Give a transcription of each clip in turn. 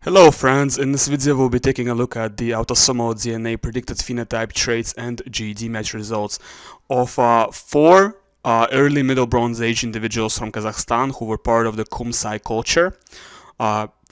Hello friends, in this video we'll be taking a look at the autosomal DNA predicted phenotype traits and GED match results of four early Middle Bronze Age individuals from Kazakhstan who were part of the Kumsay culture,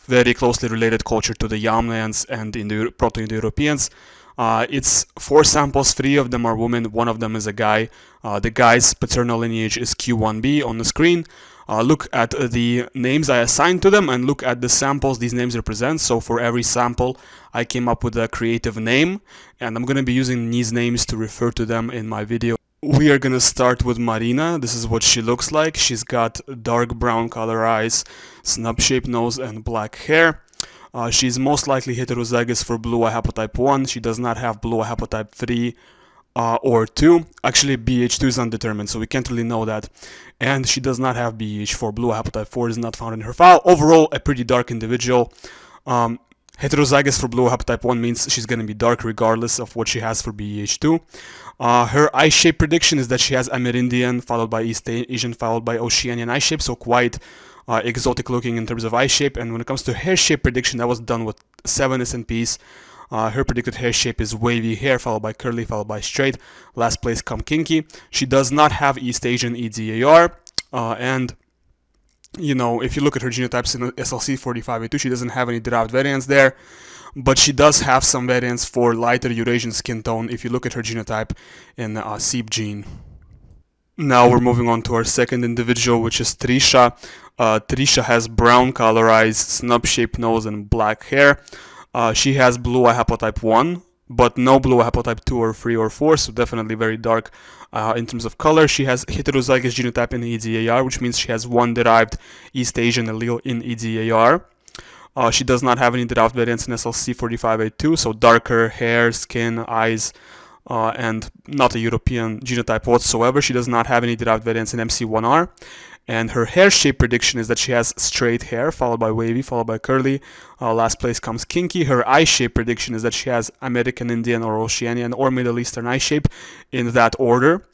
very closely related culture to the Yamnayans and the Proto-Indo-Europeans. It's four samples, three of them are women, one of them is a guy. The guy's paternal lineage is Q1b on the screen. Look at the names I assigned to them and look at the samples these names represent. So for every sample I came up with a creative name, and I'm going to be using these names to refer to them in my video. We are going to start with Marina. This is what she looks like. She's got dark brown color eyes, snub-shaped nose and black hair. She's most likely heterozygous for blue eye haplotype 1. She does not have blue eye haplotype 3 or 2. Actually, BH2 is undetermined, so we can't really know that. And she does not have BH4. Blue eye haplotype 4 is not found in her file. Overall, a pretty dark individual. Heterozygous for blue eye haplotype 1 means she's going to be dark regardless of what she has for BH2. Her eye shape prediction is that she has Amerindian, followed by East Asian, followed by Oceanian eye shape, so quite exotic looking in terms of eye shape. And when it comes to hair shape prediction, that was done with 7 SNPs. Her predicted hair shape is wavy hair, followed by curly, followed by straight. Last place come kinky. She does not have East Asian EDAR, and you know, if you look at her genotypes in SLC 45A2, she doesn't have any derived variants there, but she does have some variants for lighter Eurasian skin tone if you look at her genotype in SEEP gene. Now we're moving on to our second individual, which is Trisha. Trisha has brown color eyes, snub-shaped nose, and black hair. She has blue eye haplotype 1, but no blue eye haplotype 2 or 3 or 4, so definitely very dark in terms of color. She has heterozygous genotype in EDAR, which means she has one derived East Asian allele in EDAR. She does not have any derived variants in SLC 45A2, so darker hair, skin, eyes, and not a European genotype whatsoever. She does not have any derived variants in MC1R. And her hair shape prediction is that she has straight hair, followed by wavy, followed by curly. Last place comes kinky. Her eye shape prediction is that she has American Indian or Oceanian or Middle Eastern eye shape in that order.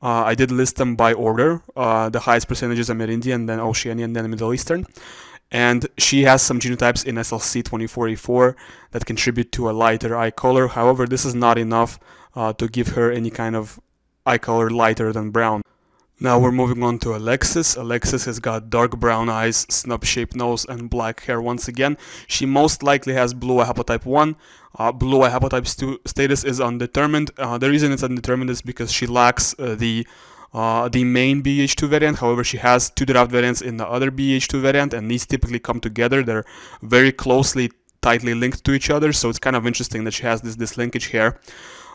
I did list them by order. The highest percentage is Amerindian, then Oceanian, then Middle Eastern. And she has some genotypes in SLC 24A4 that contribute to a lighter eye color. However, this is not enough to give her any kind of eye color lighter than brown. Now we're moving on to Alexis. Alexis has got dark brown eyes, snub-shaped nose, and black hair once again. She most likely has blue eye haplotype 1. Blue eye haplotype 2 status is undetermined. The reason it's undetermined is because she lacks the main BH2 variant. However, she has 2 derived variants in the other BH2 variant, and these typically come together. They're very closely, tightly linked to each other, so it's kind of interesting that she has this linkage here.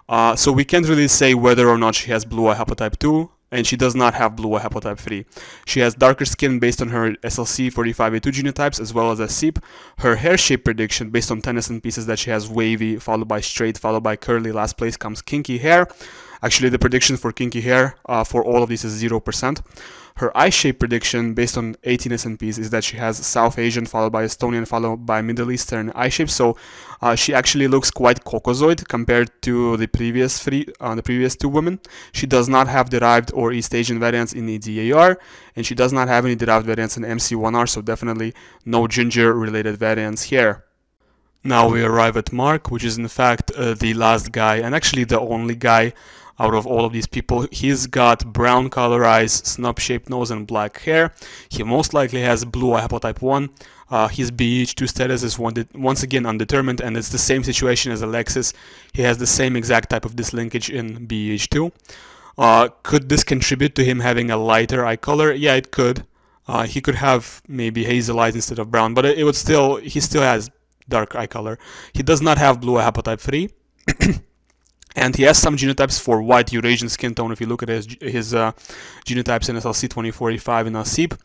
So we can't really say whether or not she has blue eye haplotype 2. And she does not have blue eye haplotype 3. She has darker skin based on her SLC 45A2 genotypes as well as a SEEP. Her hair shape prediction based on 10 SNPs is that she has wavy, followed by straight, followed by curly. Last place comes kinky hair. Actually, the prediction for kinky hair for all of these is 0%. Her eye shape prediction based on 18 SNPs is that she has South Asian, followed by Estonian, followed by Middle Eastern eye shape. So she actually looks quite Caucasoid compared to the previous two women. She does not have derived or East Asian variants in EDAR, and she does not have any derived variants in MC1R, so definitely no ginger-related variants here. Now we arrive at Mark, which is in fact the last guy, and actually the only guy out of all of these people. He's got brown color eyes, snub-shaped nose, and black hair. He most likely has blue eye haplotype 1. His BH2 status is once again undetermined, and it's the same situation as Alexis. He has the same exact type of dislinkage in BH2. Could this contribute to him having a lighter eye color? Yeah, it could. He could have maybe hazel eyes instead of brown, but he still has dark eye color. He does not have blue eye haplotype 3. And he has some genotypes for white Eurasian skin tone if you look at his genotypes in SLC 24A5 and SEEP.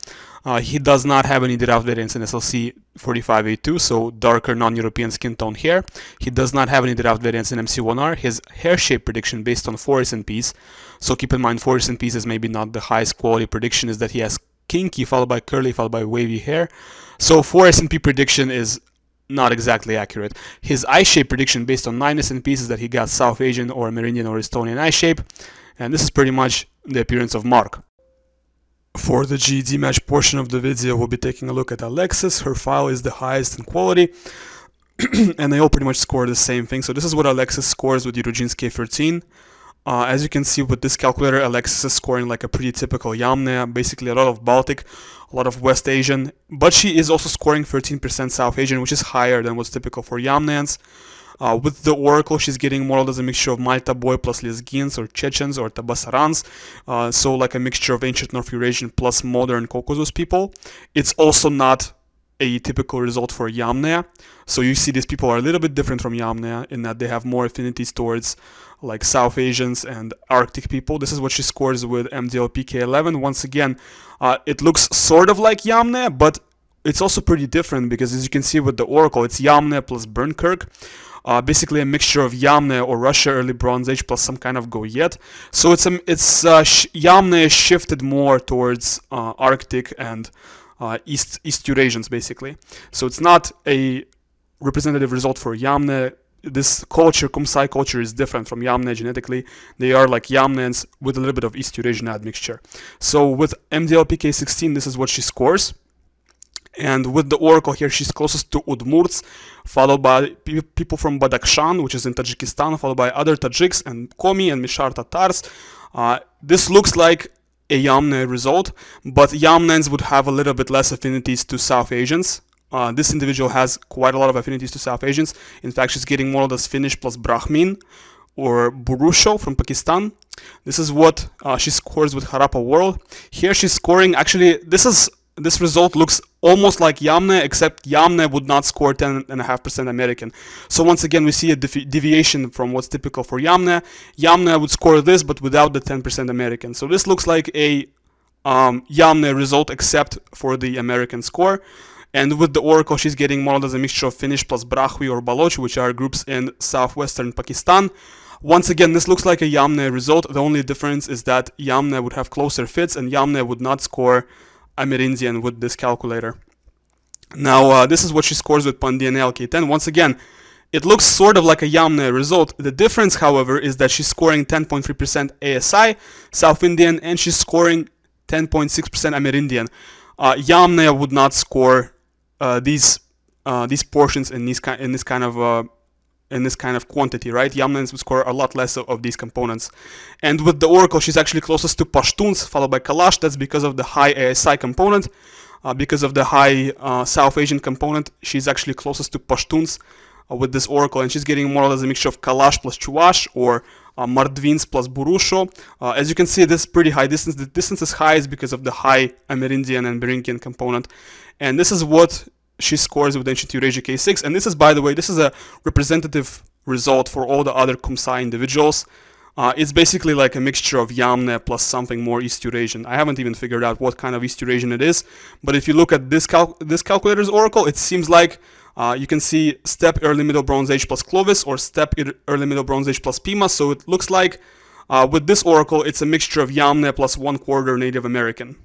He does not have any derived variants in SLC 45A2, so darker non-European skin tone here. He does not have any derived variants in MC1R. His hair shape prediction based on 4 SNPs, so keep in mind 4 SNPs is maybe not the highest quality prediction, is that he has kinky, followed by curly, followed by wavy hair. So 4 SNP prediction is not exactly accurate. His eye shape prediction based on 9 SNPs is that he got South Asian or Amerindian or Estonian eye shape, and this is pretty much the appearance of Mark. For the GED match portion of the video, we'll be taking a look at Alexis. Her file is the highest in quality, and they all pretty much score the same thing. So this is what Alexis scores with Eurogene's K13. As you can see with this calculator, Alexis is scoring like a pretty typical Yamna, basically a lot of Baltic, a lot of West Asian, but she is also scoring 13% South Asian, which is higher than what's typical for Yamnans. With the Oracle, she's getting modeled as a mixture of Malta boy plus Lezgins or Chechens or Tabasarans, so like a mixture of ancient North Eurasian plus modern Caucasus people. It's also not a typical result for Yamna, so you see these people are a little bit different from Yamna in that they have more affinities towards like South Asians and Arctic people. This is what she scores with MDLP K11. Once again, it looks sort of like Yamna, but it's also pretty different because as you can see with the Oracle, it's Yamna plus Bernkirk. Basically a mixture of Yamna or Russia early Bronze Age plus some kind of Goyet. So Yamna is shifted more towards Arctic and East Eurasians basically. So it's not a representative result for Yamna. This culture, Kumsay culture, is different from Yamna genetically. They are like Yamnans with a little bit of East Eurasian admixture. So with MDLP K16, this is what she scores. And with the Oracle here, she's closest to Udmurts, followed by people from Badakhshan, which is in Tajikistan, followed by other Tajiks and Komi and Mishar Tatars. This looks like a Yamna result, but Yamnans would have a little bit less affinities to South Asians. This individual has quite a lot of affinities to South Asians. In fact, she's getting modeled as Finnish plus Brahmin or Burusho from Pakistan. This is what she scores with Harappa World. Here she's scoring, actually, this result looks almost like Yamna, except Yamna would not score 10.5% American. So once again, we see a deviation from what's typical for Yamna. Yamna would score this, but without the 10% American. So this looks like a Yamna result, except for the American score. And with the Oracle, she's getting modeled as a mixture of Finnish plus Brahwi or Baloch, which are groups in southwestern Pakistan. Once again, this looks like a Yamna result. The only difference is that Yamna would have closer fits, and Yamna would not score Amerindian with this calculator. Now, this is what she scores with Pandian K10. Once again, it looks sort of like a Yamna result. The difference, however, is that she's scoring 10.3% ASI, South Indian, and she's scoring 10.6% Amerindian. Yamna would not score these portions in this kind of quantity, right? Yamnans would score a lot less of these components. And with the Oracle, she's actually closest to Pashtuns, followed by Kalash. That's because of the high ASI component. Because of the high South Asian component, she's actually closest to Pashtuns with this Oracle, and she's getting more or less a mixture of Kalash plus Chuvash or Mardvins plus Burusho. As you can see, this is pretty high distance. The distance is high is because of the high Amerindian and Beringian component. And this is what she scores with Ancient Eurasia K6, and this is, by the way, this is a representative result for all the other Kumsay individuals. It's basically like a mixture of Yamna plus something more East Eurasian. I haven't even figured out what kind of East Eurasian it is, but if you look at this calculator's Oracle, it seems like you can see Steppe Early Middle Bronze Age plus Clovis or Steppe Early Middle Bronze Age plus Pima, so it looks like with this Oracle, it's a mixture of Yamna plus 1/4 Native American.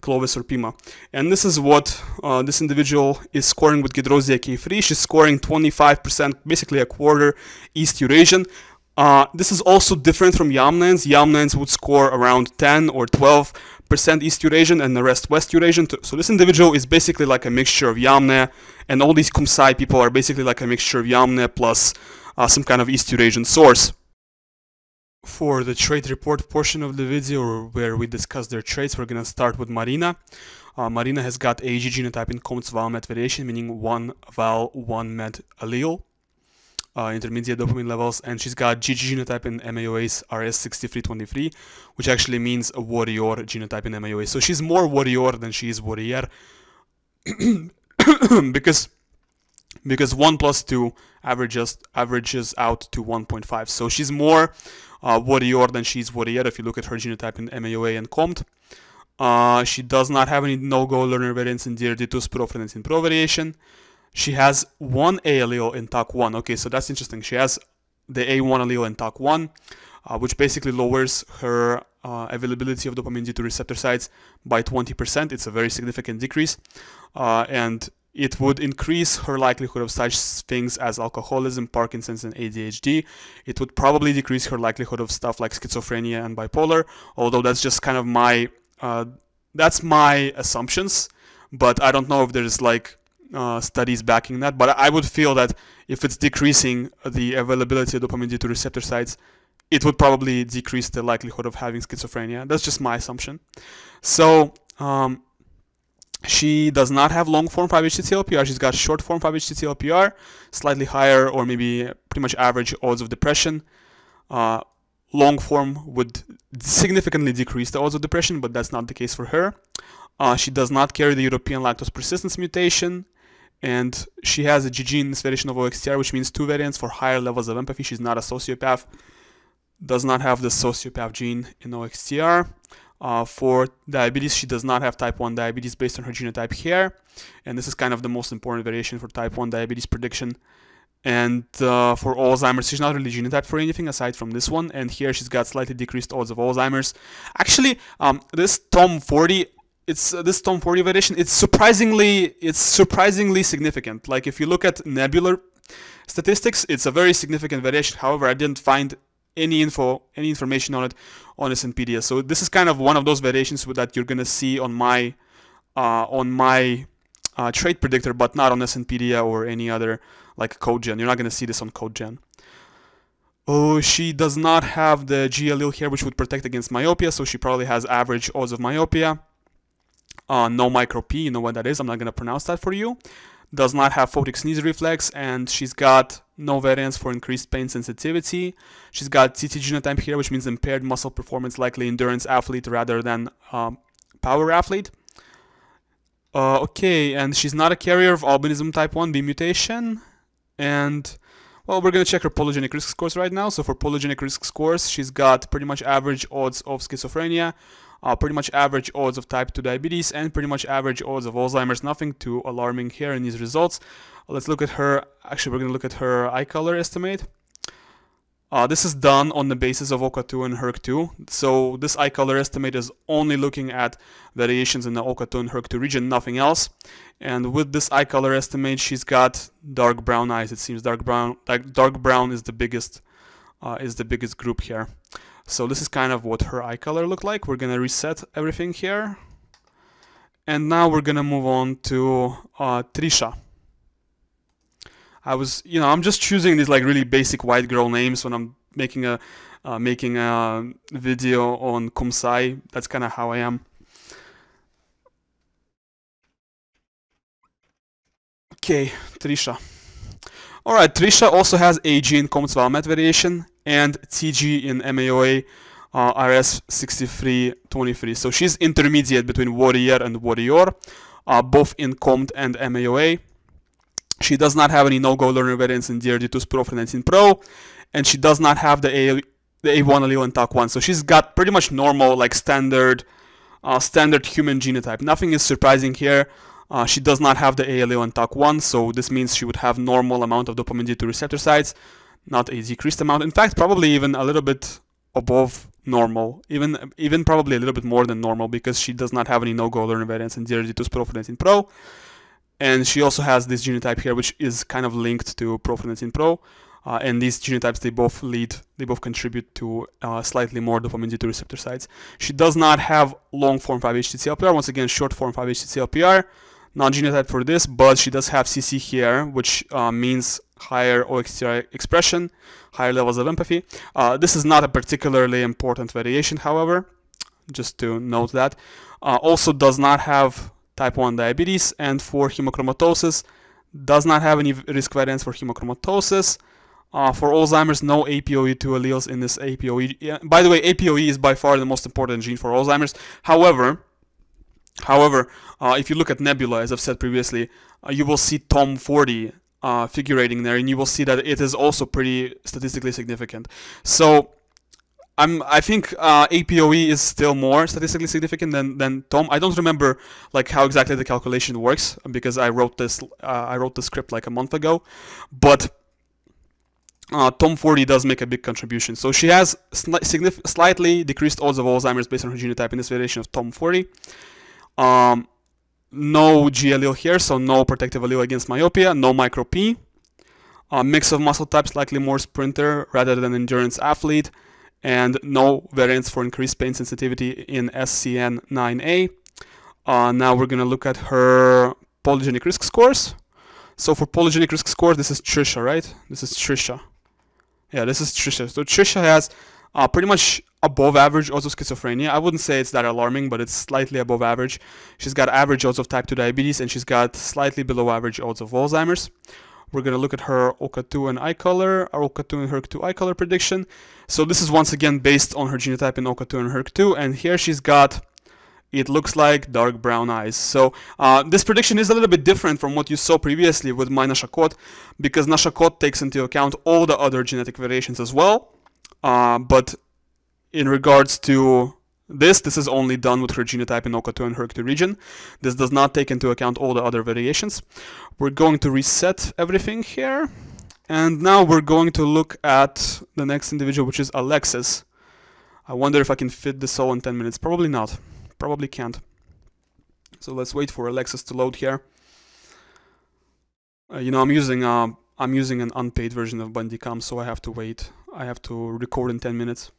Clovis or Pima. And this is what this individual is scoring with Gedrosia K3. She's scoring 25%, basically a quarter East Eurasian. This is also different from Yamnans. Yamnans would score around 10 or 12% East Eurasian and the rest West Eurasian. So this individual is basically like a mixture of Yamna, and all these Kumsay people are basically like a mixture of Yamna plus some kind of East Eurasian source. For the trait report portion of the video, where we discuss their traits, we're going to start with Marina. Marina has got a G genotype in Comte's vowel met variation, meaning 1 vowel, 1 met allele, intermediate dopamine levels, and she's got GG genotype in MAOA's RS6323, which actually means a warrior genotype in MAOA. So she's more warrior than she is warrior, because 1 plus 2 averages out to 1.5. So she's more warrior than she's warrior if you look at her genotype in MAOA and Comte. She does not have any no-go learner variants in DRD2, Spirofrenets in Pro variation. She has one A allele in TAC1. Okay, so that's interesting. She has the A1 allele in TAC1, which basically lowers her availability of dopamine D2 receptor sites by 20%. It's a very significant decrease. And it would increase her likelihood of such things as alcoholism, Parkinson's, and ADHD. It would probably decrease her likelihood of stuff like schizophrenia and bipolar, although that's just kind of my That's my assumptions, but I don't know if there's like studies backing that. But I would feel that if it's decreasing the availability of dopamine D2 receptor sites, it would probably decrease the likelihood of having schizophrenia. That's just my assumption. So she does not have long form 5-HT-TLPR. She's got short form 5-HT-TLPR, slightly higher or maybe pretty much average odds of depression. Long form would significantly decrease the odds of depression, but that's not the case for her. She does not carry the European lactose persistence mutation, and she has a G in this variation of OXTR, which means 2 variants for higher levels of empathy. She's not a sociopath. Does not have the sociopath gene in OXTR. For diabetes, she does not have type 1 diabetes based on her genotype here, and this is kind of the most important variation for type 1 diabetes prediction. And for Alzheimer's, she's not really genotyped for anything aside from this one, and here she's got slightly decreased odds of Alzheimer's. Actually, this TOM40, this TOM40 variation, it's surprisingly significant. Like if you look at nebular statistics, it's a very significant variation. However, I didn't find any information on it on SNPDS. So this is kind of one of those variations that you're gonna see on my trait predictor, but not on SNPDS or any other like CodeGen. You're not gonna see this on CodeGen. Oh, she does not have the G allele here, which would protect against myopia, so she probably has average odds of myopia. No micro P, you know what that is. I'm not gonna pronounce that for you. Does not have photic sneeze reflex, and she's got no variants for increased pain sensitivity. She's got CT genotype here, which means impaired muscle performance, likely endurance athlete rather than power athlete. Okay, and she's not a carrier of albinism type 1B mutation. And, well, we're going to check her polygenic risk scores right now. So for polygenic risk scores, she's got pretty much average odds of schizophrenia, pretty much average odds of type 2 diabetes, and pretty much average odds of Alzheimer's. Nothing too alarming here in these results. Let's look at her. Actually, we're going to look at her Eyecolor estimate. This is done on the basis of OCA2 and HERC2. So this Eyecolor estimate is only looking at variations in the OCA2 and HERC2 region, nothing else. And with this Eyecolor estimate, she's got dark brown eyes. It seems dark brown is the biggest group here. So this is kind of what her Eyecolor looked like. We're gonna reset everything here, and now we're gonna move on to Trisha. I'm just choosing these like really basic white girl names when I'm making a video on Kumsay. That's kind of how I am. Okay, Trisha. Alright, Trisha also has AG in Combs-Valmet variation and TG in MAOA RS6323. So she's intermediate between warrior and warrior, both in COMT and MAOA. She does not have any no-go learner variants in DRD2 Spro-19 Pro, and she does not have the A1 allele in TAC1. So she's got pretty much normal, like standard human genotype. Nothing is surprising here. She does not have the A allele in TAC1, so this means she would have normal amount of dopamine D2 receptor sites, not a decreased amount. In fact, probably even a little bit above normal, even probably a little bit more than normal, because she does not have any no-go learner variants in DRD2 Spro-19 Pro. And she also has this genotype here, which is kind of linked to Pro-19 Pro. And these genotypes, they both contribute to slightly more dopamine D2 receptor sites. She does not have long form 5-HT-TLPR. Once again, short form 5-HT-TLPR. Not genotype for this, but she does have CC here, which means higher OXTR expression, higher levels of empathy. This is not a particularly important variation, however, just to note that. Also does not have type 1 diabetes, and for hemochromatosis, does not have any risk variants for hemochromatosis. For Alzheimer's, no APOE2 alleles in this APOE. By the way, APOE is by far the most important gene for Alzheimer's. However, if you look at nebula, as I've said previously, you will see TOM40 figurating there, and you will see that it is also pretty statistically significant. So I think APOE is still more statistically significant than TOM. I don't remember like how exactly the calculation works, because I wrote the script like a month ago, but TOM40 does make a big contribution. So she has slightly decreased odds of Alzheimer's based on her genotype in this variation of TOM40. No G allele here, so no protective allele against myopia, no micro P. Mix of muscle types, likely more sprinter rather than endurance athlete, and no variants for increased pain sensitivity in SCN9A. Now we're gonna look at her polygenic risk scores. So for polygenic risk score, this is Trisha, right? This is Trisha. Yeah, this is Trisha. So Trisha has pretty much above average odds of schizophrenia. I wouldn't say it's that alarming, but it's slightly above average. She's got average odds of type 2 diabetes, and she's got slightly below average odds of Alzheimer's. We're going to look at her OCA2 and Eyecolor, our OCA2 and HERC2 Eyecolor prediction. So this is once again based on her genotype in OCA2 and HERC2, and here she's got, it looks like, dark brown eyes. So this prediction is a little bit different from what you saw previously with my NOSHACOT, because NOSHACOT takes into account all the other genetic variations as well. But in regards to this is only done with her genotype in OCA2 and HERC2 region. This does not take into account all the other variations. We're going to reset everything here. And now we're going to look at the next individual, which is Alexis. I wonder if I can fit this all in 10 minutes. Probably not. Probably can't. So let's wait for Alexis to load here. You know, I'm using an unpaid version of Bandicam, so I have to wait. I have to record in 10 minutes.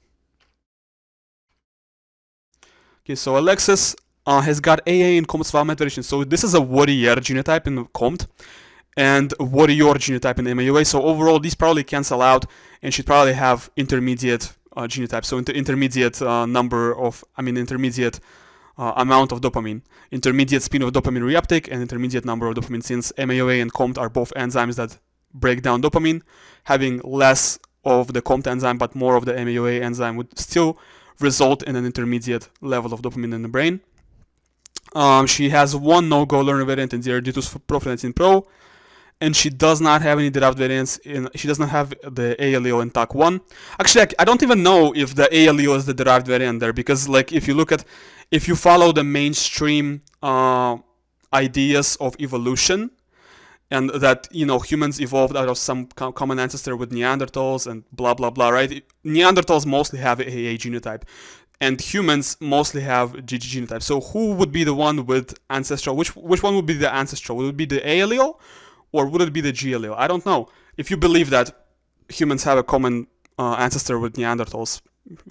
Okay, so Alexis has got AA in Comte's Valmet variation. So this is a Warrior genotype in Comte and Warrior genotype in MAOA. So overall, these probably cancel out, and she'd probably have intermediate genotype. So intermediate intermediate amount of dopamine, intermediate speed of dopamine reuptake, and intermediate number of dopamine, since MAOA and Comte are both enzymes that break down dopamine. Having less of the Comte enzyme but more of the MAOA enzyme would still result in an intermediate level of dopamine in the brain. She has one no-go learner variant in the Erditus Profenetine Pro, and she does not have any derived variants in. She does not have the A allele in TAC1. Actually, I don't even know if the A allele is the derived variant there, because like if you follow the mainstream ideas of evolution, and that, you know, humans evolved out of some common ancestor with Neanderthals and blah blah blah, right? Neanderthals mostly have AA genotype, and humans mostly have GG genotype. So who would be the one with ancestral? Which one would be the ancestral? Would it be the A allele, or would it be the G allele? I don't know. If you believe that humans have a common ancestor with Neanderthals,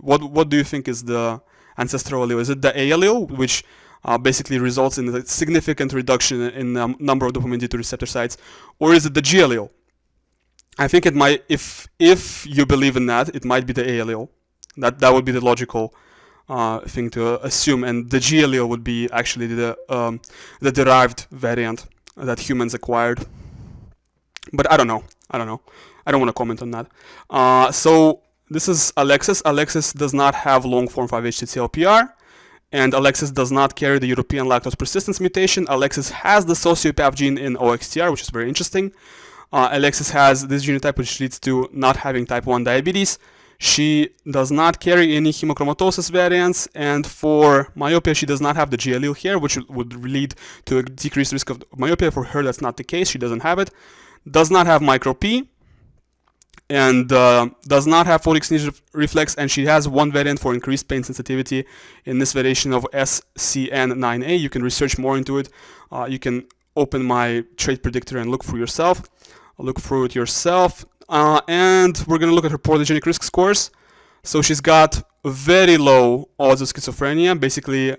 what do you think is the ancestral allele? Is it the A allele, which basically results in a significant reduction in the number of dopamine D2 receptor sites, or is it the G allele? I think it might, if you believe in that, it might be the A allele. That would be the logical thing to assume, and the G allele would be actually the derived variant that humans acquired. But I don't know. I don't want to comment on that. So this is Alexis. Alexis does not have long form 5-HTTLPR. And Alexis does not carry the European lactose persistence mutation. Alexis has the sociopath gene in OXTR, which is very interesting. Alexis has this genotype, which leads to not having type 1 diabetes. She does not carry any hemochromatosis variants, and for myopia, she does not have the G allele here, which would lead to a decreased risk of myopia. For her, that's not the case. She doesn't have it. Does not have micro P, and does not have photic sneeze reflex, and she has one variant for increased pain sensitivity in this variation of SCN9A. You can research more into it. You can open my trait predictor and look through it yourself. And we're going to look at her polygenic risk scores. So she's got very low odds of schizophrenia, basically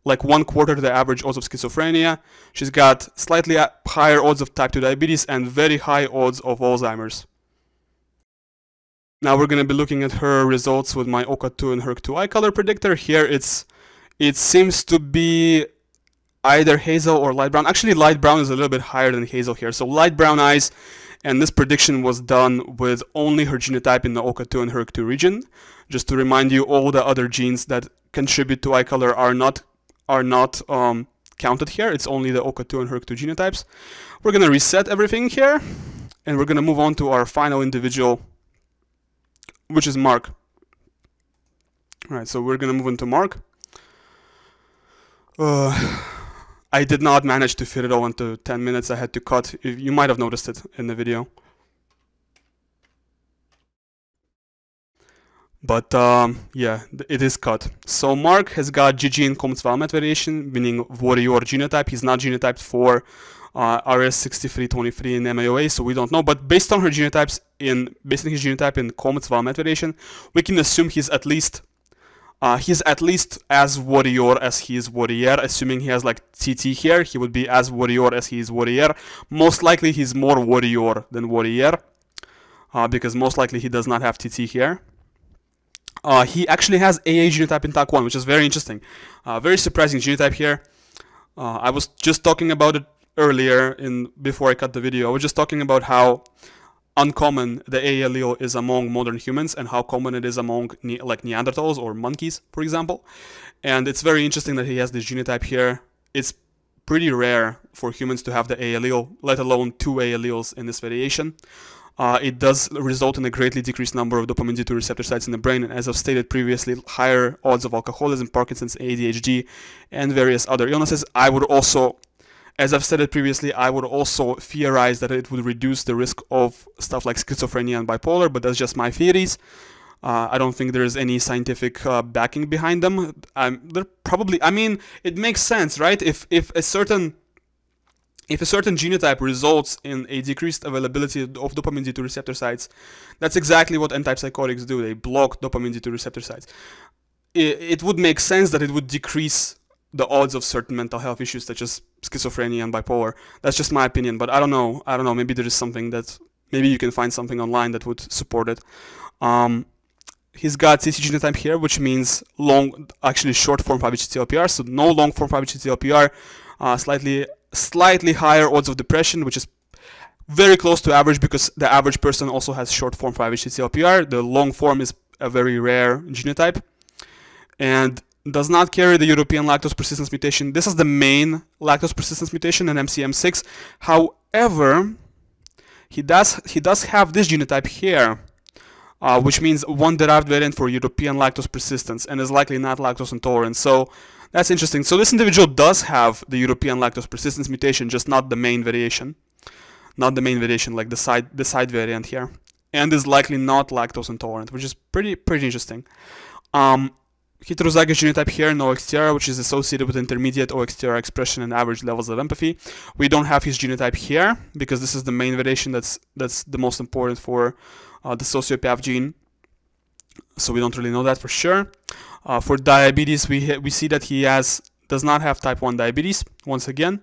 like 1/4 the average odds of schizophrenia. She's got slightly higher odds of type 2 diabetes and very high odds of Alzheimer's. Now we're going to be looking at her results with my OCA2 and HERC2 Eyecolor predictor. Here it seems to be either Hazel or light brown. Actually, light brown is a little bit higher than Hazel here. So light brown eyes, and this prediction was done with only her genotype in the OCA2 and HERC2 region. Just to remind you, all the other genes that contribute to Eyecolor are not counted here. It's only the OCA2 and HERC2 genotypes. We're going to reset everything here, and we're going to move on to our final individual, which is Mark. All right, so we're going to move into Mark. I did not manage to fit it all into 10 minutes. I had to cut. You might have noticed it in the video. But yeah, it is cut. So Mark has got GG in Comte's Valmet variation, meaning Warrior genotype. He's not genotyped for RS6323 in MAOA, so we don't know. But based on her genotypes, based on his genotype in Comte's Valmet variation, we can assume he's at least He's at least as warrior as he is warrior. Assuming he has like TT here, he would be as warrior as he is warrior. Most likely he's more warrior than warrior, because most likely he does not have TT here. He actually has AA genotype in TAC1, which is very interesting. Very surprising genotype here. I was just talking about it earlier before I cut the video. I was just talking about how uncommon the AA allele is among modern humans and how common it is among like Neanderthals or monkeys, for example. And it's very interesting that he has this genotype here. It's pretty rare for humans to have the A allele, let alone 2 A alleles in this variation. It does result in a greatly decreased number of dopamine D2 receptor sites in the brain, and as I've stated previously, higher odds of alcoholism, Parkinson's, ADHD, and various other illnesses. I would also, as I've stated previously, I would also theorize that it would reduce the risk of stuff like schizophrenia and bipolar, but that's just my theories. I don't think there is any scientific backing behind them. They're probably, I mean, it makes sense, right? If a certain genotype results in a decreased availability of dopamine D2 receptor sites, that's exactly what antipsychotics do. They block dopamine D2 receptor sites. It would make sense that it would decrease the odds of certain mental health issues such as schizophrenia and bipolar. That's just my opinion, but I don't know. Maybe there is something that, maybe you can find something online that would support it. He's got CC genotype here, which means short form 5-HT-LPR, so no long form 5-HT-LPR, slightly higher odds of depression, which is very close to average because the average person also has short form 5-HT-LPR. The long form is a very rare genotype, and does not carry the European lactose persistence mutation. This is the main lactose persistence mutation in MCM6. However, he does have this genotype here, which means one derived variant for European lactose persistence, and is likely not lactose intolerant. So that's interesting. So this individual does have the European lactose persistence mutation, just not the main variation. Not the main variation, like the side variant here. And is likely not lactose intolerant, which is pretty interesting. Heterozygous genotype here, no OXTR, which is associated with intermediate OXTR expression and average levels of empathy. We don't have his genotype here because this is the main variation that's the most important for the sociopath gene. So we don't really know that for sure. For diabetes, we see that he does not have type 1 diabetes, once again.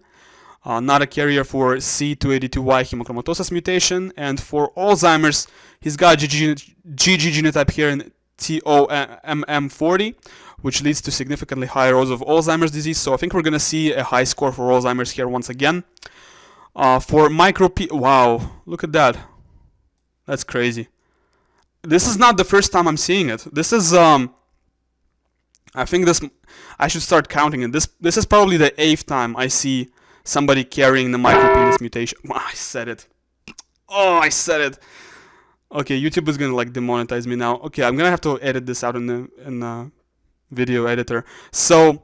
Not a carrier for C282Y hemochromatosis mutation. And for Alzheimer's, he's got GG genotype here in TOMM40, which leads to significantly higher odds of Alzheimer's disease. So I think we're going to see a high score for Alzheimer's here once again. For micro-P, wow, look at that. That's crazy. This is not the first time I'm seeing it. This is, I think I should start counting it. This is probably the 8th time I see somebody carrying the micro-penis mutation. I said it. Oh, I said it. Okay, YouTube is gonna like demonetize me now. Okay, I'm gonna have to edit this out in the video editor. So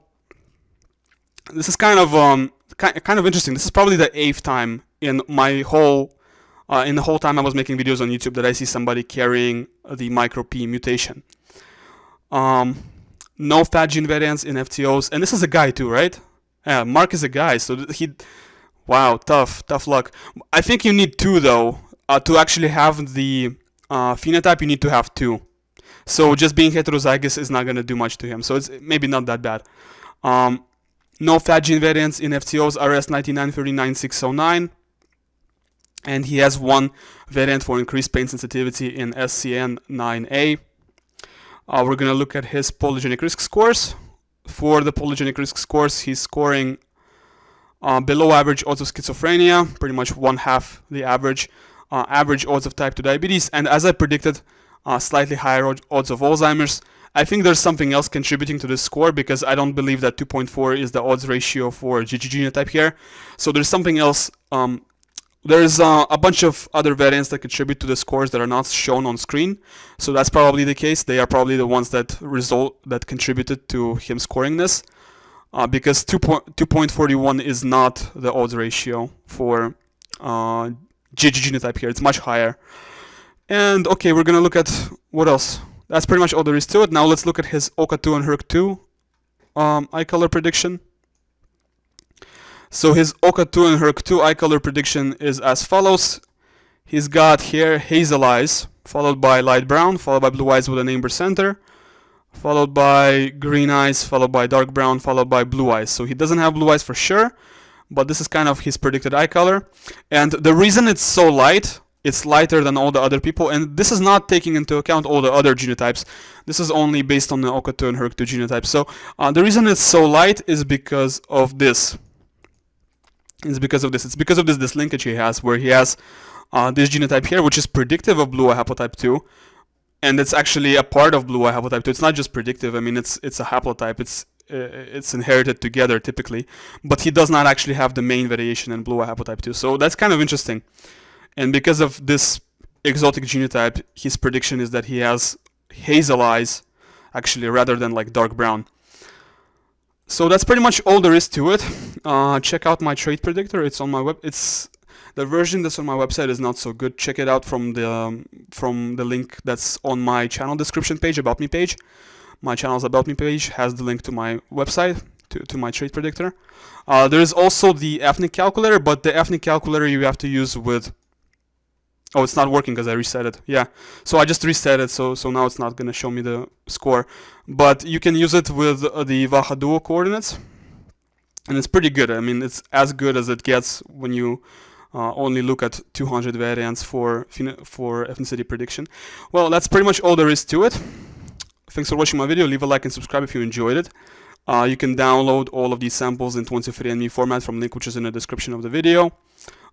this is kind of interesting. This is probably the 8th time in my whole the whole time I was making videos on YouTube that I see somebody carrying the micro-P mutation. No fat gene variants in FTOs, and this is a guy too, right? Yeah, Mark is a guy, so wow, tough luck. I think you need 2 though. To actually have the phenotype, you need to have 2. So just being heterozygous is not going to do much to him. So it's maybe not that bad. No fat gene variants in FTOs, RS9939609. And he has 1 variant for increased pain sensitivity in SCN9A. We're going to look at his polygenic risk scores. For the polygenic risk scores, he's scoring below average odds of schizophrenia, pretty much 1/2 the average. Average odds of type 2 diabetes, and as I predicted, slightly higher odds of Alzheimer's. I think there's something else contributing to this score because I don't believe that 2.4 is the odds ratio for GG genotype here. So there's something else. There's a bunch of other variants that contribute to the scores that are not shown on screen. So that's probably the case. They are probably the ones that contributed to him scoring this. Because 2.41 is not the odds ratio for GG genotype here. It's much higher. And okay, we're gonna look at what else. That's pretty much all there is to it. Now let's look at his OCA2 and HERC2 Eyecolor prediction. So his OCA2 and HERC2 Eyecolor prediction is as follows. He's got here hazel eyes, followed by light brown, followed by blue eyes with an amber center. followed by green eyes, followed by dark brown, followed by blue eyes. So he doesn't have blue eyes for sure, but this is kind of his predicted eye color. And the reason it's so light, it's lighter than all the other people, and this is not taking into account all the other genotypes. This is only based on the OCA2 and HERC2 genotypes. So the reason it's so light is because of this. It's because of this linkage he has, where he has this genotype here, which is predictive of blue eye haplotype 2, and it's actually a part of blue eye haplotype 2. It's not just predictive. I mean, it's a haplotype. It's inherited together typically, but he does not actually have the main variation in blue eye haplotype 2. So that's kind of interesting. And because of this exotic genotype, his prediction is that he has hazel eyes, actually, rather than like dark brown. So that's pretty much all there is to it. Check out my trait predictor. It's on my web. The version that's on my website is not so good. Check it out from the link that's on my channel description page, About Me page. My channel's About Me page has the link to my website, to my trait predictor. There is also the ethnic calculator, but the ethnic calculator you have to use with... Oh, it's not working because I reset it. Yeah, so I just reset it, so now it's not going to show me the score. But you can use it with the Vaha Duo coordinates, and it's pretty good. I mean, it's as good as it gets when you only look at 200 variants for ethnicity prediction. Well, that's pretty much all there is to it. Thanks for watching my video. Leave a like and subscribe if you enjoyed it. You can download all of these samples in 23andMe format from link which is in the description of the video.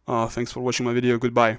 Thanks for watching my video. Goodbye.